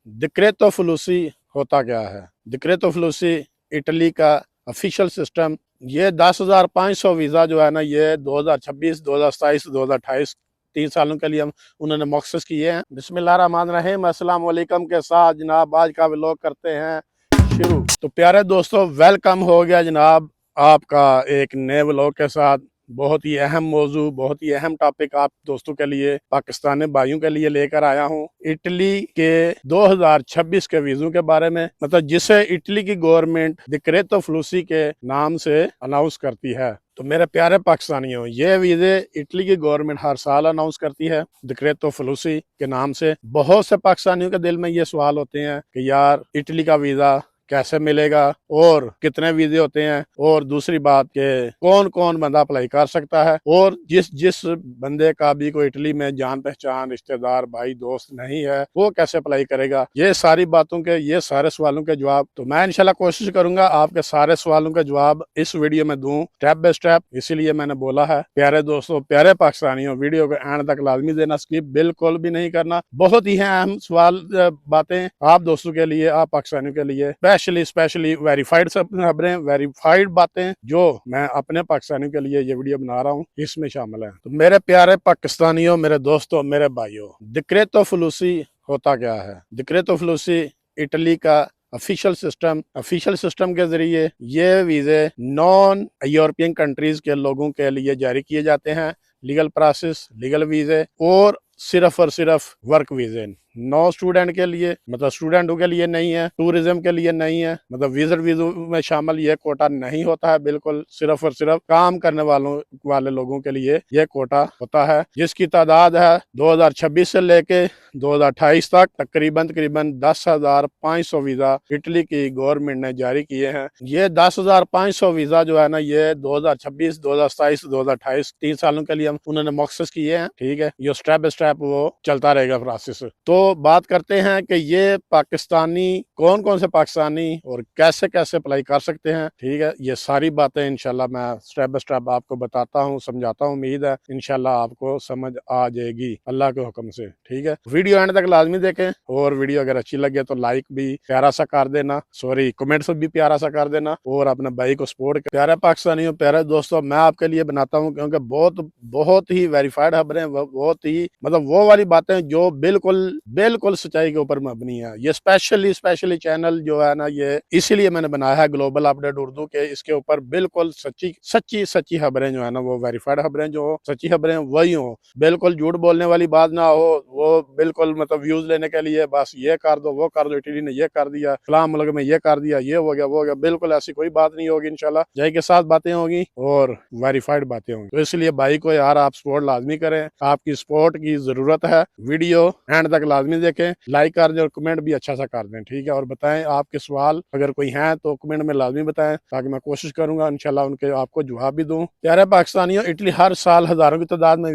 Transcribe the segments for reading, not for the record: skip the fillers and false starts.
डिक्रेतो फ्लूसी होता क्या है? डिक्रेतो फ्लूसी इटली का ऑफिशियल सिस्टम। ये 10,500 वीज़ा जो है ना, ये 2026, 2027, 2028 3 सालों के लिए हम उन्होंने मखसूस किए हैं। बिस्मिल्लाहिर्रहमानिर्रहीम, अस्सलाम वालेकुम के साथ जनाब आज का व्लॉग करते हैं शुरू। तो प्यारे दोस्तों, वेलकम हो गया जनाब आपका एक नए व्लॉग के साथ। बहुत ही अहम मौजू, बहुत ही अहम टॉपिक आप दोस्तों के लिए, पाकिस्तानी भाइयों के लिए लेकर आया हूँ। इटली के 2026 के वीज़ों के बारे में, मतलब जिसे इटली की गवर्नमेंट डिक्रेतो फ्लूसी के नाम से अनाउंस करती है। तो मेरे प्यारे पाकिस्तानियों, ये वीज़े इटली की गवर्नमेंट हर साल अनाउंस करती है डिक्रेतो फ्लूसी के नाम से। बहुत से पाकिस्तानियों के दिल में ये सवाल होते हैं कि यार इटली का वीज़ा कैसे मिलेगा और कितने वीजे होते हैं, और दूसरी बात के कौन कौन बंदा अप्लाई कर सकता है, और जिस जिस बंदे का भी कोई इटली में जान पहचान, रिश्तेदार, भाई, दोस्त नहीं है, वो कैसे अप्लाई करेगा। ये सारी बातों के, ये सारे सवालों के जवाब तो मैं इंशाल्लाह कोशिश करूंगा आपके सारे सवालों के जवाब इस वीडियो में दूं स्टेप बाय स्टेप। इसीलिए मैंने बोला है प्यारे दोस्तों, प्यारे पाकिस्तानियों, वीडियो को एंड तक लाजमी देना, स्किप बिल्कुल भी नहीं करना। बहुत ही अहम सवाल, बातें आप दोस्तों के लिए, आप पाकिस्तानियों के लिए स्पेशली वेरीफाइड खबरें, वेरीफाइड बातें जो मैं अपने पाकिस्तानियों के लिए ये वीडियो बना रहा हूँ, इसमें शामिल है। तो मेरे प्यारे पाकिस्तानियों, मेरे दोस्तों, मेरे भाइयों, डिक्रेतो फ्लूसी होता क्या है? डिक्रेतो फ्लूसी इटली का ऑफिशियल सिस्टम के जरिए ये वीजे नॉन यूरोपियन कंट्रीज के लोगों के लिए जारी किए जाते हैं। लीगल प्रोसेस, लीगल वीजे और सिर्फ वर्क वीजे। नो स्टूडेंट के लिए, मतलब स्टूडेंटों के लिए नहीं है, टूरिज्म के लिए नहीं है, मतलब विजिट वीजो में शामिल ये कोटा नहीं होता है। बिल्कुल सिर्फ और सिर्फ काम करने वाले लोगों के लिए ये कोटा होता है, जिसकी तादाद है 2026 से लेके 2028 तक तकरीबन 10,500 वीजा इटली की गवर्नमेंट ने जारी किए हैं। ये 10,500 वीजा जो है ना, ये 2026, 2027, 2028 3 सालों के लिए हम उन्होंने मखसूस किए हैं। ठीक है, ये स्टेप बाय स्टेप वो चलता रहेगा प्रोसेस। तो बात करते हैं कि ये पाकिस्तानी, कौन कौन से पाकिस्तानी और कैसे कैसे अप्लाई कर सकते हैं। ठीक है, ये सारी बातें इंशाल्लाह मैं स्टेप बाय स्टेप आपको बताता हूँ, समझाता हूँ। उम्मीद है इंशाल्लाह आपको समझ आ जाएगी अल्लाह के हुक्म से। ठीक है, वीडियो एंड तक लाजमी देखें, और वीडियो अगर अच्छी लगे तो लाइक भी प्यारा सा कर देना, सॉरी कमेंट्स भी प्यारा सा कर देना, और अपने भाई को सपोर्ट कर। प्यारे पाकिस्तानियों, प्यारे दोस्तों, मैं आपके लिए बनाता हूँ क्योंकि बहुत ही वेरीफाइड खबरें, बहुत ही मतलब वो वाली बातें जो बिल्कुल सच्चाई के ऊपर मबनी है। ये स्पेशली चैनल जो है ना, ये इसीलिए मैंने बनाया है ग्लोबल अपडेट उर्दू के। इसके ऊपर बिल्कुल सच्ची खबरें जो है ना, वो वेरीफाइड खबरें, जो सच्ची खबरें वही हो, बिल्कुल झूठ बोलने वाली बात ना हो। वो बिल्कुल मतलब व्यूज लेने के लिए बस ये कर दो, वो कर दो, इटली ने ये कर दिया, फलां मुल्क में ये कर दिया, ये हो गया, वो हो गया, बिल्कुल ऐसी कोई बात नहीं होगी। इंशाल्लाह जय के साथ बातें होगी और वेरीफाइड बातें होंगी। तो इसलिए भाई को यार आप सपोर्ट लाजमी करें, आपकी सपोर्ट की जरूरत है। वीडियो एंड तक लाजमी देखें, लाइक कर दें और कमेंट भी अच्छा सा कर दें। ठीक है, और बताएं आपके सवाल अगर कोई है तो कमेंट में लाजमी बताएं, ताकि मैं कोशिश करूंगा इंशाल्लाह उनके आपको जवाब भी दूं। प्यारे पाकिस्तानियों, इटली हर साल हजारों की तादाद में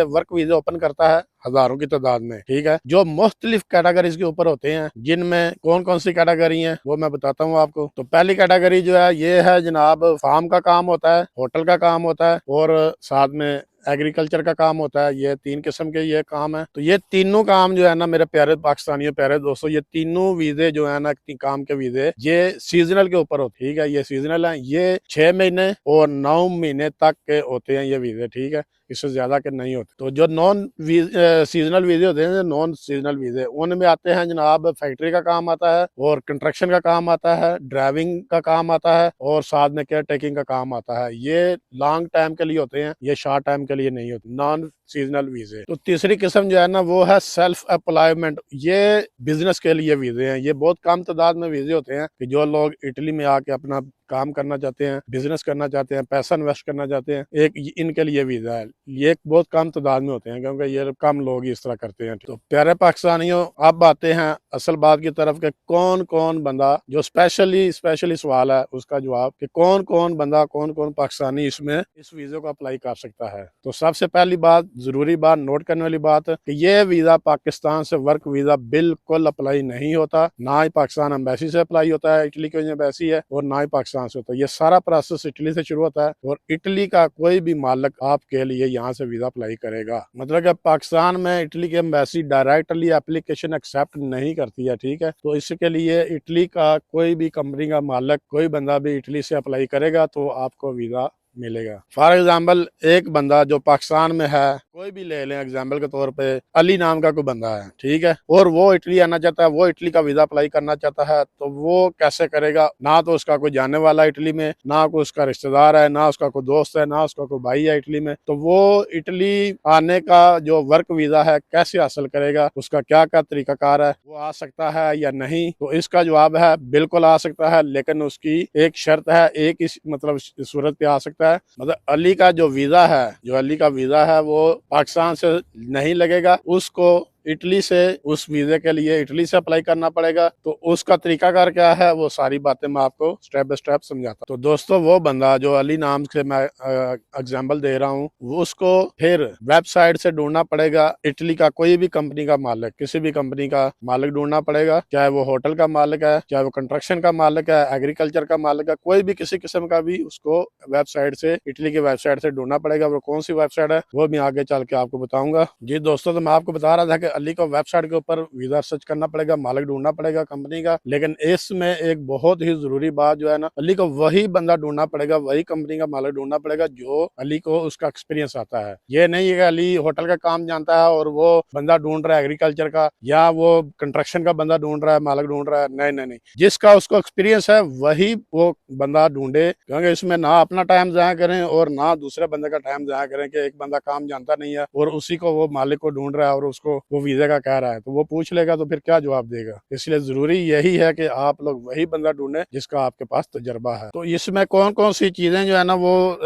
वर्क वीजे ओपन करता है, हजारों की तादाद में। ठीक है, जो मुख्तलिफ कैटेगरीज के ऊपर होते हैं, जिनमें कौन कौन सी कैटेगरी है वो मैं बताता हूँ आपको। तो पहली कैटेगरी जो है, ये है जनाब फार्म का काम होता है, होटल का काम होता है, और साथ में एग्रीकल्चर का काम होता है। ये 3 किस्म के ये काम है। तो ये तीनों काम जो है ना, मेरे प्यारे पाकिस्तानियों, प्यारे दोस्तों, ये तीनों वीजे जो है ना, काम के वीजे, ये सीजनल के ऊपर होते हैं। ठीक है, ये सीजनल है, ये 6 महीने और 9 महीने तक के होते हैं ये वीजे। ठीक है, इससे ज्यादा के नहीं होते। तो जो नॉन सीजनल वीजे होते हैं, नॉन सीजनल वीजे, उनमें आते हैं जनाब फैक्ट्री का काम आता है, और कंस्ट्रक्शन का काम आता है, ड्राइविंग का काम आता है, और साथ में केयर टेकिंग का काम आता है। ये लॉन्ग टाइम के लिए होते हैं, ये शॉर्ट टाइम के लिए नहीं होते, नॉन सीजनल वीजे। तो तीसरी किस्म जो है ना, वो है सेल्फ एम्प्लॉयमेंट। ये बिजनेस के लिए वीजे हैं। ये बहुत कम तादाद में वीजे होते हैं कि जो लोग इटली में आके अपना काम करना चाहते हैं, बिजनेस करना चाहते हैं, पैसा इन्वेस्ट करना चाहते हैं, एक इनके लिए वीजा है। ये बहुत कम तादाद में होते हैं क्योंकि ये कम लोग इस तरह करते हैं। तो प्यारे पाकिस्तानियों, अब आते हैं असल बात की तरफ के कौन कौन बंदा, जो स्पेशली सवाल है उसका जवाब कि कौन कौन बंदा, कौन कौन पाकिस्तानी इसमें इस वीजे को अप्लाई कर सकता है। तो सबसे पहली बात, जरूरी बात, नोट करने वाली बात, कि ये वीजा पाकिस्तान से वर्क वीजा बिल्कुल अप्लाई नहीं होता। ना ही पाकिस्तान एम्बेसी से अप्लाई होता है, इटली की एम्बेसी है, और ना ही पाकिस्तान पाकिस्तान से होता है। ये सारा प्रोसेस इटली से शुरू होता है और इटली का कोई भी मालिक आपके लिए यहाँ से वीजा अप्लाई करेगा। मतलब कि पाकिस्तान में इटली की एम्बेसी डायरेक्टली एप्लीकेशन एक्सेप्ट नहीं करती है, ठीक है। तो इसके लिए इटली का कोई भी कंपनी का मालिक, कोई बंदा भी इटली से अप्लाई करेगा तो आपको वीजा मिलेगा। फॉर एग्जाम्पल एक बंदा जो पाकिस्तान में है, कोई भी ले लें एग्जाम्पल के तौर पे, अली नाम का कोई बंदा है, ठीक है, और वो इटली आना चाहता है, वो इटली का वीजा अप्लाई करना चाहता है, तो वो कैसे करेगा? ना तो उसका कोई जानने वाला इटली में, ना कोई उसका रिश्तेदार है, ना उसका कोई दोस्त है, ना उसका कोई भाई है इटली में, तो वो इटली आने का जो वर्क वीजा है कैसे हासिल करेगा? उसका क्या क्या तरीकाकार है? वो आ सकता है या नहीं? तो इसका जवाब है बिल्कुल आ सकता है, लेकिन उसकी एक शर्त है, एक इस मतलब सूरत पे आ सकता है। मतलब अली का जो वीजा है वो पाकिस्तान से नहीं लगेगा, उसको इटली से उस वीजे के लिए इटली से अप्लाई करना पड़ेगा। तो उसका तरीकाकार क्या है, वो सारी बातें मैं आपको स्टेप बाय स्टेप समझाता हूँ। तो दोस्तों, वो बंदा जो अली नाम से मैं एग्जांपल दे रहा हूँ, वो उसको फिर वेबसाइट से ढूंढना पड़ेगा। इटली का कोई भी कंपनी का मालिक, किसी भी कंपनी का मालिक ढूंढना पड़ेगा, चाहे वो होटल का मालिक है, चाहे वो कंस्ट्रक्शन का मालिक है, एग्रीकल्चर का मालिक है, कोई भी किसी किस्म का भी उसको वेबसाइट से, इटली की वेबसाइट से ढूंढना पड़ेगा। वो कौन सी वेबसाइट है वो मैं आगे चल के आपको बताऊंगा। जी दोस्तों, तो मैं आपको बता रहा था कि अली को वेबसाइट के ऊपर वीजा सर्च करना पड़ेगा, मालिक ढूंढना पड़ेगा कंपनी का, लेकिन इसमें एक बहुत ही जरूरी बात जो है ना, अली को वही बंदा ढूंढना पड़ेगा, वही कंपनी का मालिक ढूंढना पड़ेगा जो अली को उसका एक्सपीरियंस आता है। ये नहीं है कि अली होटल का काम जानता है और वो बंदा ढूंढ रहा है एग्रीकल्चर का, या वो कंस्ट्रक्शन का बंदा ढूंढ रहा है, मालिक ढूंढ रहा है। नहीं नहीं नहीं, जिसका उसको एक्सपीरियंस है वही वो बंदा ढूंढे, क्योंकि इसमें ना अपना टाइम जाया करें और ना दूसरे बंदे का टाइम जाया करें कि एक बंदा काम जानता नहीं है और उसी को वो मालिक को ढूंढ रहा है और उसको वो वीजा का कह रहा है, तो वो पूछ लेगा तो फिर क्या जवाब देगा। इसलिए जरूरी यही है कि आप लोग वही बंदा ढूंढें जिसका आपके पास तजर्बा है। तो इसमें कौन कौन सी चीजें जो है ना, वो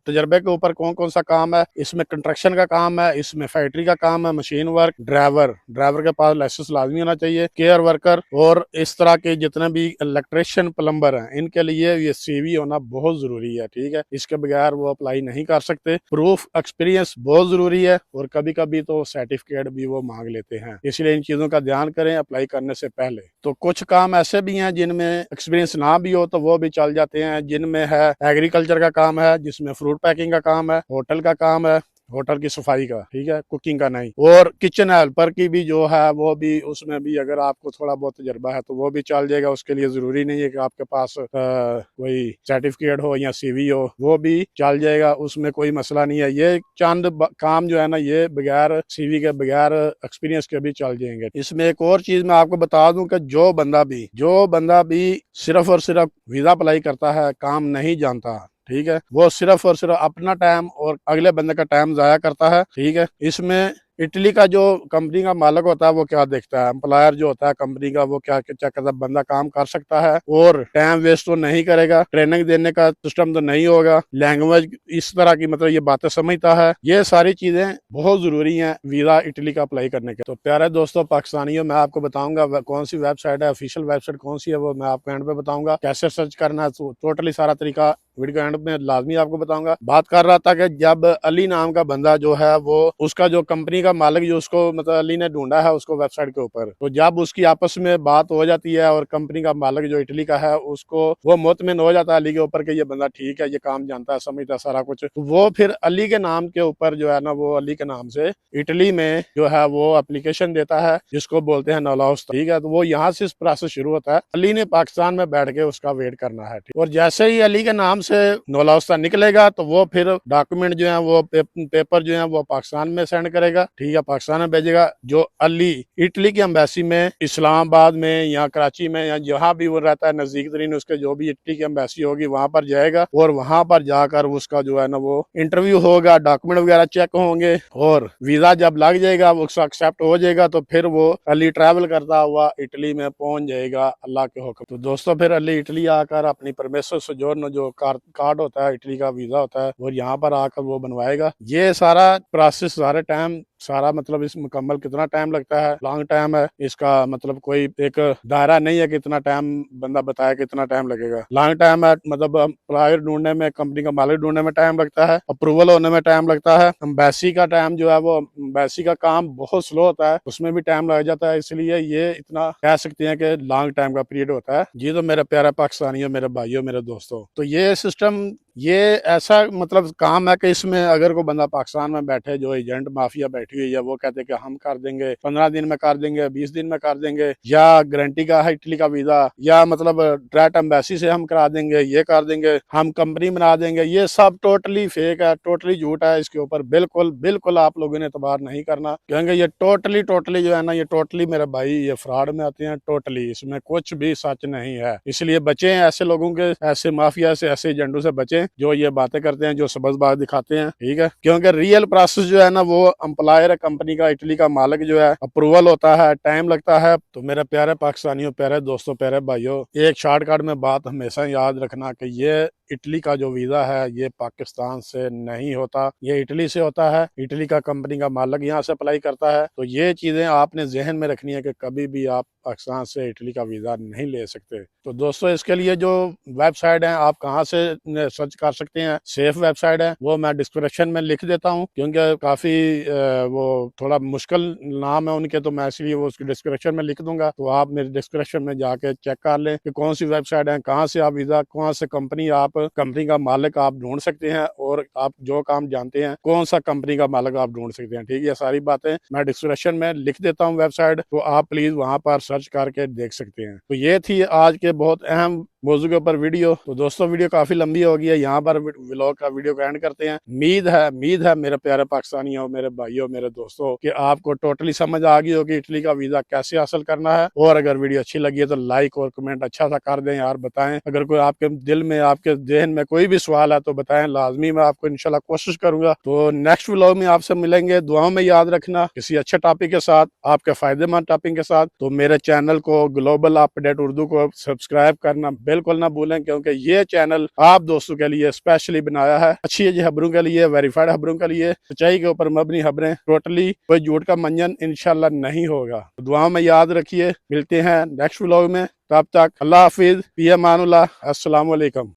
तजर्बे के ऊपर कौन कौन सा काम है, इसमें कंस्ट्रक्शन का काम है, इसमें फैक्ट्री का काम है, मशीन वर्क, ड्राइवर के पास लाइसेंस लाजमी होना चाहिए, केयर वर्कर, और इस तरह के जितने भी इलेक्ट्रिशियन, प्लम्बर हैं, इनके लिए ये CV होना बहुत जरूरी है, ठीक है। इसके बगैर वो अप्लाई नहीं कर सकते। प्रूफ एक्सपीरियंस बहुत जरूरी है और कभी कभी तो सर्टिफिकेट भी वो मांग लेते हैं, इसलिए इन चीजों का ध्यान करें अप्लाई करने से पहले। तो कुछ काम ऐसे भी हैं जिनमें एक्सपीरियंस ना भी हो तो वो भी चल जाते हैं, जिनमें है एग्रीकल्चर का काम है, जिसमें फ्रूट पैकिंग का काम है, होटल का काम है, होटल की सफाई का, ठीक है, कुकिंग का नहीं, और किचन हेल्पर की भी जो है वो भी, उसमें भी अगर आपको थोड़ा बहुत तजर्बा है तो वो भी चल जाएगा। उसके लिए जरूरी नहीं है कि आपके पास कोई सर्टिफिकेट हो या CV हो, वो भी चल जाएगा, उसमें कोई मसला नहीं है। ये चंद काम जो है ना, ये बगैर CV के, बगैर एक्सपीरियंस के भी चल जाएंगे। इसमें एक और चीज मैं आपको बता दूं कि जो बंदा भी सिर्फ और सिर्फ वीजा अप्लाई करता है, काम नहीं जानता, ठीक है, वो सिर्फ और सिर्फ अपना टाइम और अगले बंदे का टाइम जाया करता है, ठीक है। इसमें इटली का जो कंपनी का मालिक होता है वो क्या देखता है, एम्प्लॉयर जो होता है कंपनी का, वो क्या चेक करता है, बंदा काम कर सकता है और टाइम वेस्ट तो नहीं करेगा, ट्रेनिंग देने का सिस्टम तो नहीं होगा, लैंग्वेज इस तरह की, मतलब ये बातें समझता है। ये सारी चीजें बहुत जरूरी हैं वीजा इटली का अप्लाई करने के। तो प्यारे दोस्तों पाकिस्तानियों, मैं आपको बताऊंगा कौन सी वेबसाइट है, ऑफिशियल वेबसाइट कौन सी है, वो मैं आपको एंड पे बताऊंगा। कैसे सर्च करना है, टोटली सारा तरीका वीडियो एंड में लाजमी आपको बताऊंगा। बात कर रहा था कि जब अली नाम का बंदा जो है, वो उसका जो कंपनी का मालिक जो उसको मतलब अली ने ढूंढा है उसको वेबसाइट के ऊपर, तो जब उसकी आपस में बात हो जाती है और कंपनी का मालिक जो इटली का है उसको वो मुतमिन हो जाता है अली के ऊपर कि ये बंदा ठीक है, ये काम जानता है, समझता है सारा कुछ, तो वो फिर अली के नाम के ऊपर जो है ना, वो अली के नाम से इटली में जो है वो एप्लीकेशन देता है, जिसको बोलते हैं नौलाउस्ता, ठीक है। तो वो यहाँ से प्रोसेस शुरू होता है। अली ने पाकिस्तान में बैठ के उसका वेट करना है, और जैसे ही अली के नाम से नौलाउस्ता निकलेगा तो वो फिर डॉक्यूमेंट जो है, वो पेपर जो है वो पाकिस्तान में सेंड करेगा, ठीक है, पाकिस्तान में भेजेगा। जो अली इटली की एम्बेसी में, इस्लामाबाद में या कराची में या जहाँ भी वो रहता है नजदीक तरीन, उसके जो भी इटली की एम्बेसी होगी वहां पर जाएगा और वहां पर जाकर उसका जो है ना वो इंटरव्यू होगा, डॉक्यूमेंट वगैरह चेक होंगे और वीजा जब लग जाएगा, वो उसका एक्सेप्ट हो जाएगा, तो फिर वो अली ट्रैवल करता हुआ इटली में पहुंच जाएगा अल्लाह के हुक्म। तो दोस्तों, फिर अली इटली आकर अपनी परमिशन सोजोर्नो जो कार्ड होता है, इटली का वीजा होता है, और यहाँ पर आकर वो बनवाएगा। ये सारा प्रोसेस सारे टाइम सारा मतलब इस मुकम्मल कितना टाइम लगता है, लॉन्ग टाइम है, इसका मतलब कोई एक दायरा नहीं है कि इतना टाइम बंदा बताया कि इतना टाइम लगेगा। लॉन्ग टाइम है, मतलब एम्प्लॉयर ढूंढने में, कंपनी का मालिक ढूंढने में टाइम लगता है, अप्रूवल होने में टाइम लगता है, एम्बेसी का टाइम जो है वो एम्बेसी का काम बहुत स्लो होता है, उसमें भी टाइम लग जाता है, इसलिए ये इतना कह सकते हैं कि लॉन्ग टाइम का पीरियड होता है। जी तो मेरे प्यारे पाकिस्तानियों, मेरे भाइयों, मेरे दोस्तों, तो ये सिस्टम, ये ऐसा मतलब काम है कि इसमें अगर कोई बंदा पाकिस्तान में बैठे, जो एजेंट माफिया बैठी हुई है, वो कहते हैं कि हम कर देंगे, 15 दिन में कर देंगे, 20 दिन में कर देंगे, या गारंटी का है इटली का वीजा, या मतलब डायरेक्ट एम्बेसी से हम करा देंगे, ये कर देंगे, हम कंपनी बना देंगे, ये सब टोटली फेक है, टोटली झूठ है। इसके ऊपर बिल्कुल बिल्कुल आप लोगों ने एतबार नहीं करना, क्योंकि ये टोटली टोटली जो है ना, ये टोटली मेरे भाई ये फ्रॉड में आते हैं, टोटली इसमें कुछ भी सच नहीं है। इसलिए बचें ऐसे लोगों के, ऐसे माफिया से, ऐसे एजेंटों से बचें जो ये बातें करते हैं, जो सबजबाज दिखाते हैं, ठीक है। क्योंकि रियल प्रोसेस जो है ना, वो एम्प्लॉयर है कंपनी का, इटली का मालिक जो है, अप्रूवल होता है, टाइम लगता है। तो मेरे प्यारे पाकिस्तानियों, प्यारे दोस्तों, प्यारे भाइयों, एक शॉर्टकट में बात हमेशा याद रखना कि ये इटली का जो वीजा है ये पाकिस्तान से नहीं होता, ये इटली से होता है। इटली का कंपनी का मालिक यहाँ से अप्लाई करता है। तो ये चीजें आपने जहन में रखनी है कि कभी भी आप पाकिस्तान से इटली का वीजा नहीं ले सकते। तो दोस्तों, इसके लिए जो वेबसाइट है, आप कहाँ से सर्च कर सकते हैं, सेफ वेबसाइट है, वो मैं डिस्क्रिप्शन में लिख देता हूँ, क्योंकि काफी वो थोड़ा मुश्किल नाम है उनके, तो मैं इसलिए वो उसकी डिस्क्रिप्शन में लिख दूंगा। तो आप मेरे डिस्क्रिप्शन में जाके चेक कर लें कि कौन सी वेबसाइट है, कहाँ से आप वीजा, कौन से कंपनी, आप कंपनी का मालिक आप ढूंढ सकते हैं, और आप जो काम जानते हैं कौन सा कंपनी का मालिक आप ढूंढ सकते हैं, ठीक है। सारी बातें मैं डिस्क्रिप्शन में लिख देता हूँ वेबसाइट, तो आप प्लीज वहां पर सर्च करके देख सकते हैं। तो ये थी आज के बहुत अहम मौजू के ऊपर वीडियो। तो दोस्तों, वीडियो काफी लंबी हो गई है, यहाँ पर व्लॉग का वीडियो का एंड करते हैं। उम्मीद है मेरे प्यारे पाकिस्तानियों, मेरे भाइयों, मेरे दोस्तों, कि आपको टोटली समझ आ गई होगी इटली का वीजा कैसे हासिल करना है। और अगर वीडियो अच्छी लगी है तो लाइक और कमेंट अच्छा सा कर दें यार, बताएं। अगर कोई आपके दिल में, आपके जहन में कोई भी सवाल है तो बताएं, लाजमी मैं आपको इंशाल्लाह कोशिश करूंगा। तो नेक्स्ट व्लॉग में आपसे मिलेंगे, दुआओं में याद रखना, किसी अच्छे टॉपिक के साथ, आपके फायदेमंद टॉपिक के साथ। तो मेरे चैनल को, ग्लोबल अपडेट उर्दू को, सब्सक्राइब करना बिल्कुल ना भूलें, क्योंकि ये चैनल आप दोस्तों के लिए स्पेशली बनाया है, अच्छी खबरों के लिए, वेरीफाइड खबरों के लिए, सच्चाई के ऊपर मबनी खबरें, टोटली कोई झूठ का मंजन इंशाल्लाह नहीं होगा। तो दुआ में याद रखिए, मिलते हैं नेक्स्ट व्लॉग में, तब तक अल्लाह हाफिज, फी अमानुल्लाह, अस्सलाम वालेकुम।